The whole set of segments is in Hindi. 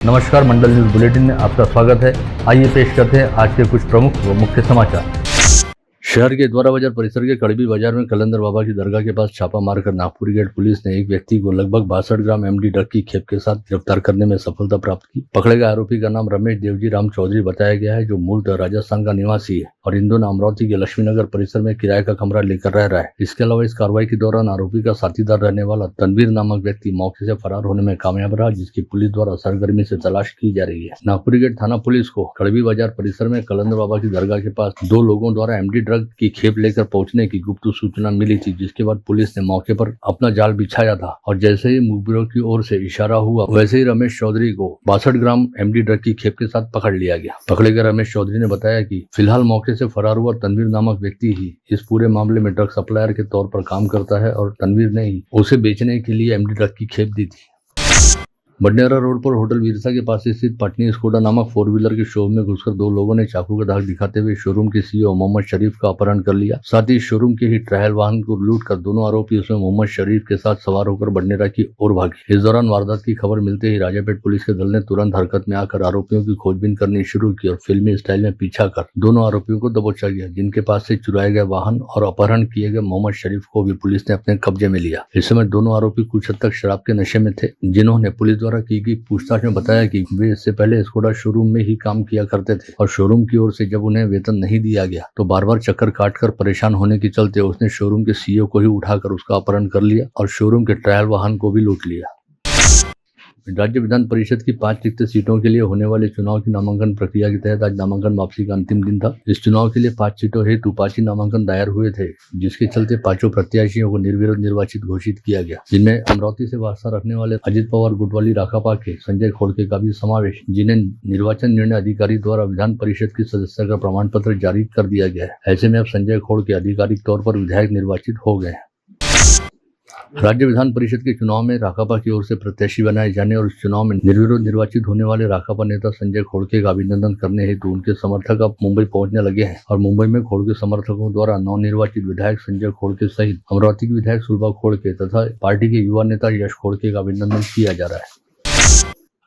नमस्कार, मंडल न्यूज बुलेटिन में आपका स्वागत है। आइए पेश करते हैं आज के कुछ प्रमुख व मुख्य समाचार। शहर के द्वारा बाजार परिसर के कड़बी बाजार में कलंदर बाबा की दरगाह के पास छापा मारकर नागपुर गेट पुलिस ने एक व्यक्ति को लगभग 62 ग्राम एमडी ड्रग की खेप के साथ गिरफ्तार करने में सफलता प्राप्त की। पकड़े गए आरोपी का नाम रमेश देवजी राम चौधरी बताया गया है, जो मूलतः राजस्थान का निवासी है और इन दोनों अमरावती के लक्ष्मीनगर परिसर में किराए का कमरा लेकर रह रहा है। इसके अलावा इस कार्रवाई के दौरान आरोपी का साथीदार रहने वाला तनवीर नामक व्यक्ति मौके से फरार होने में कामयाब रहा, जिसकी पुलिस द्वारा सरगर्मी से तलाश की जा रही है। नागपुर गेट थाना पुलिस को कड़बी बाजार परिसर में कलंदर बाबा की दरगाह के पास दो लोगों द्वारा एमडी ड्रग की खेप लेकर पहुंचने की गुप्त सूचना मिली थी, जिसके बाद पुलिस ने मौके पर अपना जाल बिछाया था और जैसे ही मुखबिरों की ओर से इशारा हुआ, वैसे ही रमेश चौधरी को 62 ग्राम एमडी ड्रग की खेप के साथ पकड़ लिया गया। पकड़े गए रमेश चौधरी ने बताया कि फिलहाल मौके से फरार हुआ तनवीर नामक व्यक्ति ही इस पूरे मामले में ड्रग सप्लायर के तौर पर काम करता है और तनवीर ने ही उसे बेचने के लिए एमडी ड्रग की खेप दी थी। बडनेरा रोड पर होटल वीरसा के पास स्थित पटनी स्कूटा नामक 4 व्हीलर के शोरूम में घुसकर दो लोगों ने चाकू का दाग दिखाते हुए शोरूम के सीईओ मोहम्मद शरीफ का अपहरण कर लिया। साथ ही शोरूम के ही ट्रायल वाहन को लूट कर दोनों आरोपी उसमें मोहम्मद शरीफ के साथ सवार होकर बडनेरा की ओर भागे। इस दौरान वारदात की खबर मिलते ही राजापेट पुलिस के दल ने तुरंत हरकत में आकर आरोपियों की खोजबीन करनी शुरू की और फिल्मी स्टाइल में पीछा कर दोनों आरोपियों को दबोचा गया, जिनके पास से चुराए गए वाहन और अपहरण किए गए मोहम्मद शरीफ को भी पुलिस ने अपने कब्जे में लिया। इस समय दोनों आरोपी कुछ हद तक शराब के नशे में थे, जिन्होंने पुलिस द्वारा की गई पूछताछ में बताया कि वे इससे पहले स्कूटा शोरूम में ही काम किया करते थे और शोरूम की ओर से जब उन्हें वेतन नहीं दिया गया तो बार बार चक्कर काटकर परेशान होने के चलते उसने शोरूम के सीईओ को ही उठाकर उसका अपहरण कर लिया और शोरूम के ट्रायल वाहन को भी लूट लिया। राज्य विधान परिषद की 5 रिक्त सीटों के लिए होने वाले चुनाव की नामांकन प्रक्रिया के तहत आज नामांकन वापसी का अंतिम दिन था। इस चुनाव के लिए 5 सीटों हेतु 5 ही नामांकन दायर हुए थे, जिसके चलते 5 प्रत्याशियों को निर्विरोध निर्वाचित घोषित किया गया, जिनमें अमरावती से वास्ता रखने वाले अजित पवार गुटवाली राकापा के संजय खोड़के का भी समावेश, जिन्हें निर्वाचन निर्णय अधिकारी द्वारा विधान परिषद की सदस्यता का प्रमाण पत्र जारी कर दिया गया है। ऐसे में अब संजय खोड़के आधिकारिक तौर पर विधायक निर्वाचित हो गए हैं। राज्य विधान परिषद के चुनाव में राकापा की ओर से प्रत्याशी बनाए जाने और इस चुनाव में निर्विरोध निर्वाचित होने वाले राकापा नेता संजय खोड़के का अभिनंदन करने हेतु उनके समर्थक अब मुंबई पहुंचने लगे हैं और मुंबई में खोड़के समर्थकों द्वारा नवनिर्वाचित विधायक संजय खोड़के सहित अमरावती के विधायक सुलभा खोड़के तथा पार्टी के युवा नेता यश खोड़के का अभिनंदन किया जा रहा है।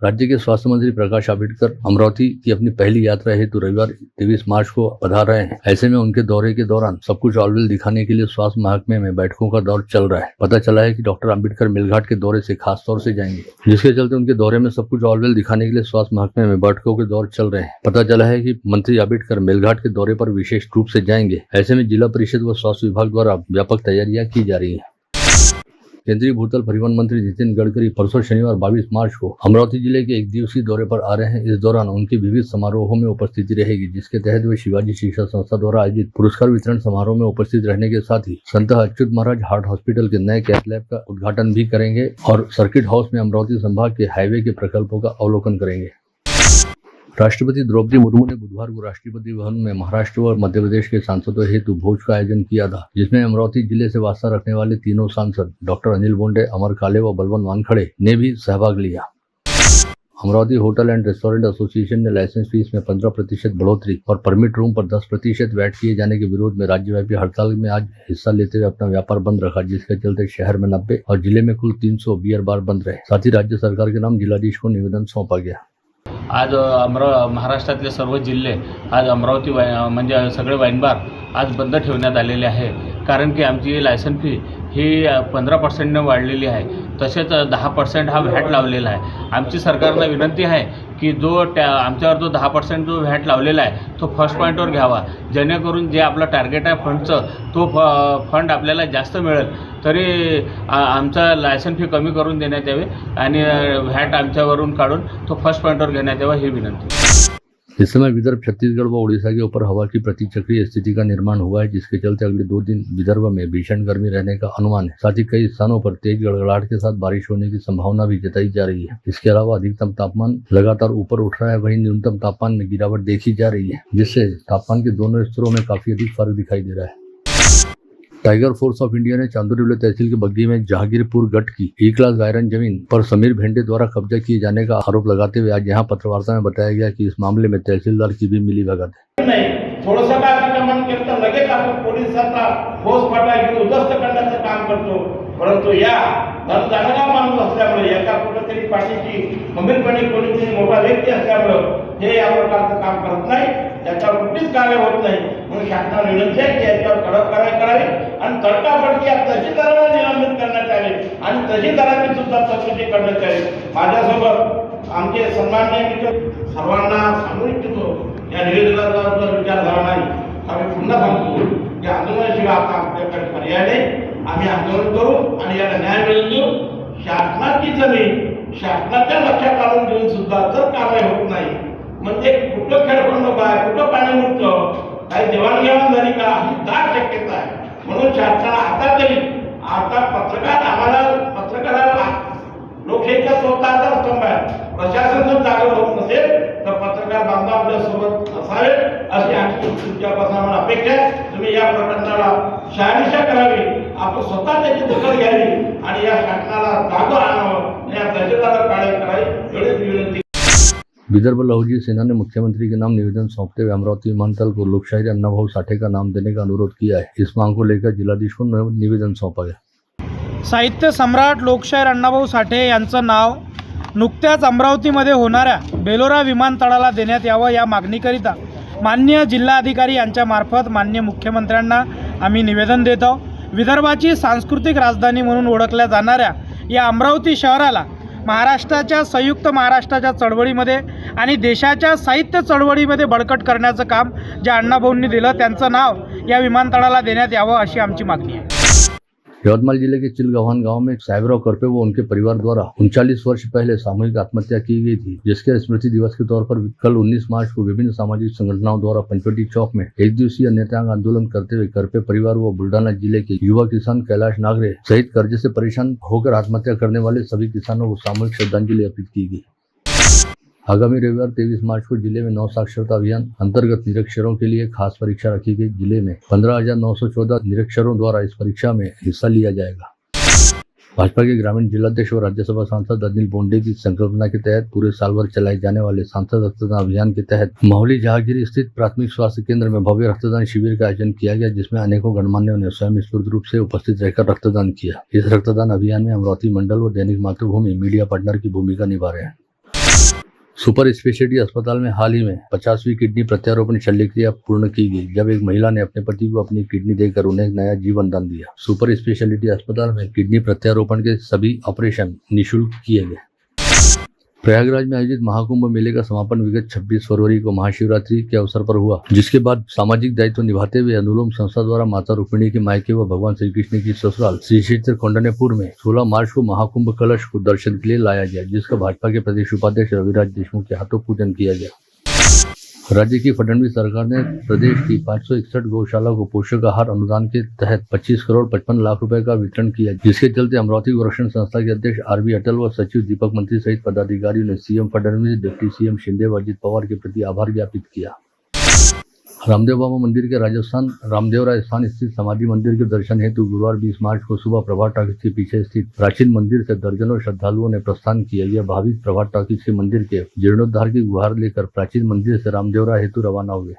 राज्य के स्वास्थ्य मंत्री प्रकाश आंबेडकर अमरावती की अपनी पहली यात्रा हेतु रविवार 23 मार्च को पधार रहे हैं। ऐसे में उनके दौरे के दौरान सब कुछ ऑलवेल दिखाने के लिए स्वास्थ्य महकमे में बैठकों का दौर चल रहा है। पता चला है कि डॉक्टर आंबेडकर मेलघाट के दौरे से खास तौर से जाएंगे, जिसके चलते उनके दौरे में सब कुछ ऑलवेल दिखाने के लिए स्वास्थ्य महकमे में बैठकों के दौर चल रहे हैं। पता चला है कि मंत्री आंबेडकर मेलघाट के दौरे पर विशेष रूप से जाएंगे। ऐसे में जिला परिषद व स्वास्थ्य विभाग द्वारा व्यापक तैयारियां की जा रही है। केंद्रीय भूतल परिवहन मंत्री नितिन गडकरी परसों शनिवार 22 मार्च को अमरावती जिले के एक दिवसीय दौरे पर आ रहे हैं। इस दौरान उनकी विविध समारोहों में उपस्थिति रहेगी, जिसके तहत वे शिवाजी शिक्षा संस्था द्वारा आयोजित पुरस्कार वितरण समारोह में उपस्थित रहने के साथ ही संत अच्युत महाराज हार्ट हॉस्पिटल के नए कैथ लैब का उद्घाटन भी करेंगे और सर्किट हाउस में अमरावती संभाग के हाईवे के प्रकल्पों का अवलोकन करेंगे। राष्ट्रपति द्रौपदी मुर्मू ने बुधवार को राष्ट्रपति भवन में महाराष्ट्र और मध्य प्रदेश के सांसदों हेतु भोज का आयोजन किया था, जिसमें अमरावती जिले से वास्ता रखने वाले तीनों सांसद डॉक्टर अनिल बोंडे, अमर काले व बलवंत वानखड़े ने भी सहभाग लिया। Amravati hotel and restaurant association ने लाइसेंस फीस में 15% बढ़ोतरी और परमिट रूम पर 10% वैट किए जाने के विरोध में राज्यव्यापी हड़ताल में आज हिस्सा लेते हुए अपना व्यापार बंद रखा, जिसके चलते शहर में 90 और जिले में कुल 300 बियर बार बंद रहे। साथ ही राज्य सरकार के नाम जिलाधीश को निवेदन सौंपा गया। आज महाराष्ट्रातले सर्व जिल्हे आज अमरावती म्हणजे सगळे वाईन बार आज बंद ठेवण्यात आलेले आहे, कारण की आमची लायसन फी ही 15% वाढलेली आहे, तसेच 10% हा व्हॅट लावलेला आहे। आमची सरकारला विनंती आहे की आमच्यावर जो 10% जो व्हॅट लावलेला आहे तो फर्स्ट पॉईंटवर घ्यावा, जेणेकरून जे आपला टार्गेट आहे फंडचं तो फंड आपल्याला जास्त मिळेल, तरी आमचा लायसन फी कमी करून देण्यात यावे आणि व्हॅट आमच्यावरून काढून तो फर्स्ट पॉईंटवर घेण्यात यावा, ही विनंती। इस समय विदर्भ, छत्तीसगढ़ व उड़ीसा के ऊपर हवा की प्रतिचक्रीय स्थिति का निर्माण हुआ है, जिसके चलते अगले 2 दिन विदर्भ में भीषण गर्मी रहने का अनुमान है। साथ ही कई स्थानों पर तेज गड़गड़ाहट के साथ बारिश होने की संभावना भी जताई जा रही है। इसके अलावा अधिकतम तापमान लगातार ऊपर उठ रहा है, वहीं न्यूनतम तापमान में गिरावट देखी जा रही है, जिससे तापमान के दोनों स्तरों में काफी अधिक फर्क दिखाई दे रहा है। टाइगर फोर्स ऑफ इंडिया ने चांदोरी तहसील के बग्गी में जहांगीरपुर गट की E-क्लास गायरन जमीन पर समीर भेंडे द्वारा कब्जा किए जाने का आरोप लगाते हुए आज यहाँ पत्रवार्ता में बताया गया कि इस मामले में तहसीलदार की भी मिलीभगत है। नाही, थोडंसं काय अतिक्रमण केलं तर लगेच आपण पोलिसांचा फौज पाठवायची उद्ध्वस्त करण्याचं काम करतो। परंतु या धनदानगा माणूस असल्यामुळे एका कुठेतरी पाठीशी खंबीरपणे कोणीतरी मोठा व्यक्ती असल्यामुळं हे या प्रकारचं काम करत नाही, त्याच्यावर कुठलीच कारवाई होत नाही. म्हणून शासनाला विनंती आहे की याच्यावर कडक कारवाई करावी आणि तडकाफडकी या तहसीलदाराला निलंबित करण्यात यावे आणि तहसीलदारांनी सुद्धा चौकशी करण्यात यावी. माझ्यासोबत आमचे सन्माननीय मित्र सर्वांना सांगू इच्छितो, या निवेदनाचा जर विचार झाला नाही आम्ही पुन्हा सांगतो की आंदोलनाशिवाय आता आपल्याकडे पर्याय नाही. आम्ही आंदोलन करू आणि याला न्याय मिळवून देऊ. शासनाची जमीन शासनाच्या लक्षात आणून देऊन सुद्धा जर कारवाई होत नाही म्हणजे कुठं खेळखंड काय, कुठं पाणी मुक्त, काही देवाणघेवाण झाली का, ही दाट शक्यता आहे. म्हणून शासनाला आता पत्रकार आम्हाला पत्रकाराला लोकशाहीचा चौथा स्तंभ आहे. प्रशासन जर जागरूक होत नसेल तर पत्रकार बांधव आपल्यासोबत असावे अशी आमची तुमच्यापासून आम्हाला अपेक्षा आहे. तुम्ही या प्रकरणाला शहानिशा करावी, आपण स्वतः त्याची दखल घ्यावी आणि या शासनाला जागो आणावं, या तहसीलदाराला कारवाई करावी एवढीच विनंती. विदर्भ लहुजी सेना ने मुख्यमंत्री के नाम निवेदन सौंपते हुए अमरावती विमानतल को लोकशाहीर अन्नाभाऊ साठे का नाम देने का अनुरोध किया है. इस मांग को लेकर जिलाधीश को निवेदन सौंपा गया. साहित्य सम्राट लोकशाहीर अण्णाभाऊ साठे यांचं नाव नुकत्याच अमरावतीमध्ये होणाऱ्या बेलोरा विमानतळाला देण्यात यावं या मागणीकरिता माननीय जिल्हाधिकारी यांच्यामार्फत माननीय मुख्यमंत्र्यांना आम्ही निवेदन देत आहोत. विदर्भाची सांस्कृतिक राजधानी म्हणून ओळखल्या जाणाऱ्या या अमरावती शहराला महाराष्ट्राच्या संयुक्त महाराष्ट्राच्या चळवळीमध्ये आणि देशाच्या साहित्य चळवळीमध्ये बळकट करण्याचं काम ज्या अण्णाभाऊंनी दिलं त्यांचं नाव या विमानतळाला देण्यात यावं अशी आमची मागणी आहे. यवतमाल जिले के चिलगव्हान गांव में साहेबराव करपे व उनके परिवार द्वारा 39 वर्ष पहले सामूहिक आत्महत्या की गई थी, जिसके स्मृति दिवस के तौर पर कल 19 मार्च को विभिन्न सामाजिक संगठनों द्वारा पंचवटी चौक में एक दिवसीय नेत्रांग आंदोलन करते हुए करपे परिवार व बुल्ढाना जिले के युवा किसान कैलाश नागरे सहित कर्ज से परेशान होकर आत्महत्या करने वाले सभी किसानों को सामूहिक श्रद्धांजलि अर्पित की गई. आगामी रविवार 23 मार्च को जिले में 9 साक्षरता अभियान अंतर्गत निरक्षरों के लिए खास परीक्षा रखी गई. जिले में 15,914 निरक्षरों द्वारा इस परीक्षा में हिस्सा लिया जाएगा. भाजपा के ग्रामीण जिलाध्यक्ष और राज्यसभा सांसद अनिल बोंडे की संकल्पना के तहत पूरे साल भर चलाए जाने वाले सांसद रक्तदान अभियान के तहत माहौली जहांगीर स्थित प्राथमिक स्वास्थ्य केंद्र में भव्य रक्तदान शिविर का आयोजन किया गया, जिसमें अनेकों गणमान्यों ने स्वयं स्फूर्त रूप से उपस्थित रहकर रक्तदान किया. इस रक्तदान अभियान में अमरावती मंडल व दैनिक मातृभूमि मीडिया पार्टनर की भूमिका निभा रहे हैं. सुपर स्पेशलिटी अस्पताल में हाल ही में 50वीं किडनी प्रत्यारोपण शल्यक्रिया पूर्ण की गई, जब एक महिला ने अपने पति को अपनी किडनी देकर उन्हें नया जीवन दान दिया. सुपर स्पेशलिटी अस्पताल में किडनी प्रत्यारोपण के सभी ऑपरेशन निःशुल्क किए गए. प्रयागराज में आयोजित महाकुंभ मेले का समापन विगत 26 फरवरी को महाशिवरात्रि के अवसर पर हुआ, जिसके बाद सामाजिक दायित्व निभाते हुए अनुलोम संस्था द्वारा माता रुक्मिणी के मायके व भगवान श्री कृष्ण की ससुराल श्री क्षेत्र कौंडन्यपुर में 16 मार्च को महाकुंभ कलश को दर्शन के लिए लाया गया, जिसका भाजपा के प्रदेश उपाध्यक्ष रविराज देशमुख के हाथों पूजन किया गया. राज्य की फडणवीस सरकार ने प्रदेश की 561 गौशाला को पोषक आहार अनुदान के तहत 25 करोड़ 55 लाख रुपए का वितरण किया, जिसके चलते अमरावती गोरक्षण संस्था के अध्यक्ष आरबी अटल व सचिव दीपक मंत्री सहित पदाधिकारियों ने CM Fadnavis, deputy CM Shinde व अजित पवार के प्रति आभार ज्ञापित किया. रामदेव बाबा मंदिर के राजस्थान रामदेवरा स्थान स्थित समाधि मंदिर के दर्शन हेतु गुरुवार 20 मार्च को सुबह प्रभात टॉकीज के पीछे स्थित प्राचीन मंदिर से दर्जनों श्रद्धालुओं ने प्रस्थान किया. यह भाविक प्रभात टॉकीज के मंदिर के जीर्णोद्धार की गुहार लेकर प्राचीन मंदिर से रामदेवरा हेतु रवाना हुए.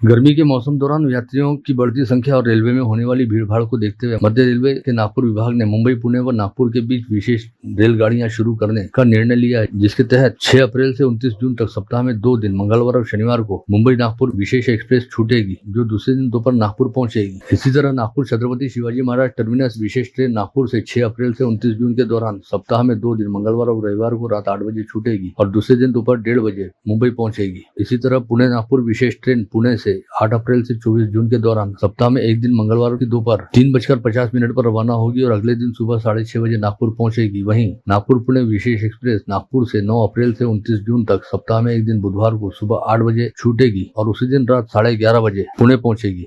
गर्मी के मौसम दौरान यात्रियों की बढ़ती संख्या और रेलवे में होने वाली भीड़भाड़ को देखते हुए मध्य रेलवे के नागपुर विभाग ने मुंबई, पुणे व नागपुर के बीच विशेष रेलगाड़ियां शुरू करने का निर्णय लिया है, जिसके तहत 6 अप्रैल से 29 जून तक सप्ताह में 2 दिन मंगलवार और शनिवार को मुंबई नागपुर विशेष एक्सप्रेस छूटेगी, जो दूसरे दिन दोपहर नागपुर पहुंचेगी. इसी तरह नागपुर छत्रपति शिवाजी महाराज टर्मिनस विशेष ट्रेन नागपुर से 6 अप्रैल से 29 जून के दौरान सप्ताह में 2 दिन मंगलवार और रविवार को रात 8 बजे छूटेगी और दूसरे दिन दोपहर 1:30 बजे मुंबई पहुंचेगी. इसी तरह पुणे नागपुर विशेष ट्रेन पुणे से 8 अप्रैल से 24 जून के दौरान सप्ताह में एक दिन मंगलवार की दोपहर 3:50 पर रवाना होगी और अगले दिन सुबह 6:30 बजे नागपुर पहुंचेगी. वहीं नागपुर पुणे विशेष एक्सप्रेस नागपुर से 9 अप्रैल से 29 जून तक सप्ताह में एक दिन बुधवार को सुबह 8 बजे छूटेगी और उसी दिन रात 11:30 बजे पुणे पहुंचेगी.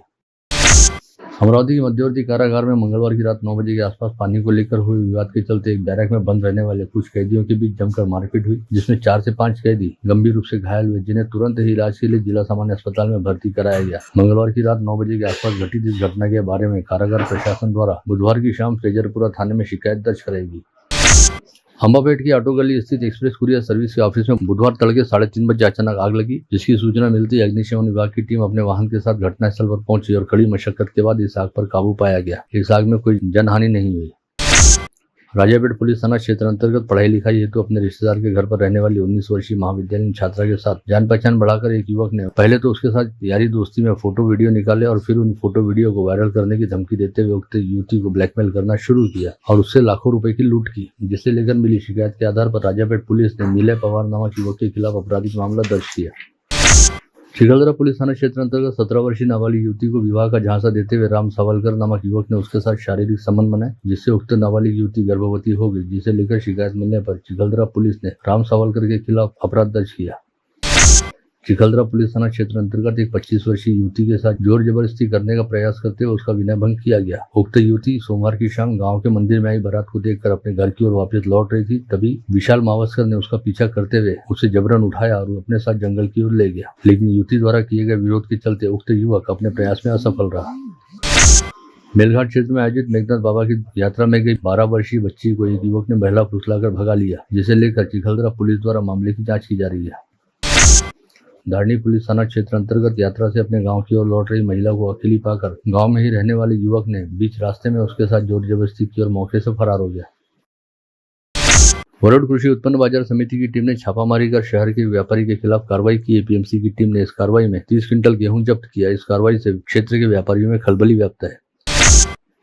अमरावती के मध्यवर्ती कारागार में मंगलवार की रात 9 बजे के आसपास पानी को लेकर हुए विवाद के चलते एक बैरक में बंद रहने वाले कुछ कैदियों के बीच जमकर मारपीट हुई, जिसमें 4 से 5 कैदी गंभीर रूप से घायल हुए, जिन्हें तुरंत ही इलाज के लिए जिला सामान्य अस्पताल में भर्ती कराया गया. मंगलवार की रात 9 बजे के आसपास घटित इस घटना के बारे में कारागार प्रशासन द्वारा बुधवार की शाम फ्रेजरपुरा थाने में शिकायत दर्ज कराई गई. अंबापेट की ऑटो गली स्थित एक्सप्रेस कुरियर सर्विस के ऑफिस में बुधवार तड़के 3:30 बजे अचानक आग लगी, जिसकी सूचना मिलती ही अग्निशमन विभाग की टीम अपने वाहन के साथ घटनास्थल पर पहुंची और कड़ी मशक्कत के बाद इस आग पर काबू पाया गया। इस आग में कोई जनहानि नहीं हुई। राजापेट पुलिस थाना क्षेत्र अंतर्गत पढ़ाई लिखाई हेतु अपने रिश्तेदार के घर पर रहने वाली 19 वर्षीय महाविद्यालयीन छात्रा के साथ जान पहचान बढ़ाकर एक युवक ने पहले तो उसके साथ यारी दोस्ती में फोटो वीडियो निकाले और फिर उन फोटो वीडियो को वायरल करने की धमकी देते हुए उक्त युवती को ब्लैकमेल करना शुरू किया और उससे लाखों रुपए की लूट की, जिसे लेकर मिली शिकायत के आधार पर राजापेट पुलिस ने नीलय पवार नामक युवक के खिलाफ आपराधिक मामला दर्ज किया। चिखलदरा पुलिस थाना क्षेत्र अंतर्गत 17 वर्षीय नाबालिग युवती को विवाह का झांसा देते हुए राम सावलकर नामक युवक ने उसके साथ शारीरिक संबंध बनाए, जिससे उक्त नाबालिग युवती गर्भवती हो गई, जिसे लेकर शिकायत मिलने पर चिखलदरा पुलिस ने राम सावलकर के खिलाफ अपराध दर्ज किया। चिखलदरा पुलिस थाना क्षेत्र अंतर्गत एक 25 वर्षीय युवती के साथ जोर जबरदस्ती करने का प्रयास करते हुए उसका विनय भंग किया गया। उक्त युवती सोमवार की शाम गांव के मंदिर में आई बारात को देखकर अपने घर की ओर वापस लौट रही थी, तभी विशाल मावस्कर ने उसका पीछा करते हुए उसे जबरन उठाया और अपने साथ जंगल की ओर ले गया, लेकिन युवती द्वारा किए गए विरोध के चलते उक्त युवक अपने प्रयास में असफल रहा। मेलघाट क्षेत्र में आयोजित मेघनाथ बाबा की यात्रा में गई 12 वर्षीय बच्ची को एक युवक ने बहला फुसलाकर भगा लिया, जिसे लेकर चिखलदरा पुलिस द्वारा मामले की जांच की जा रही है। धारनी पुलिस थाना क्षेत्र अंतर्गत यात्रा से अपने गांव की ओर लौट रही महिला को अकेली पाकर गांव में ही रहने वाले युवक ने बीच रास्ते में उसके साथ जोर जबरदस्ती की और मौके से फरार हो गया। वरुण कृषि उत्पन्न बाजार समिति की टीम ने छापामारी कर शहर के व्यापारी के खिलाफ कार्रवाई की। एपीएमसी की टीम ने इस कार्रवाई में 30 क्विंटल गेहूं जब्त किया। इस कार्रवाई से क्षेत्र के व्यापारियों में खलबली व्याप्त है।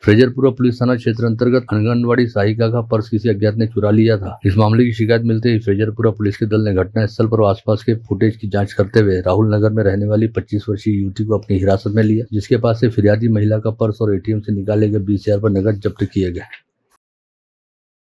फ्रेजरपुरा पुलिस थाना क्षेत्र अंतर्गत आंगनवाड़ी सहायिका का पर्स किसी अज्ञात ने चुरा लिया था। इस मामले की शिकायत मिलते ही फ्रेजरपुरा पुलिस के दल ने घटनास्थल पर आसपास के फुटेज की जांच करते हुए राहुल नगर में रहने वाली 25 वर्षीय युवती को अपनी हिरासत में लिया, जिसके पास से फिरियादी महिला का पर्स और एटीएम से निकाले गए 20,000 पर नकद जब्त किए गए।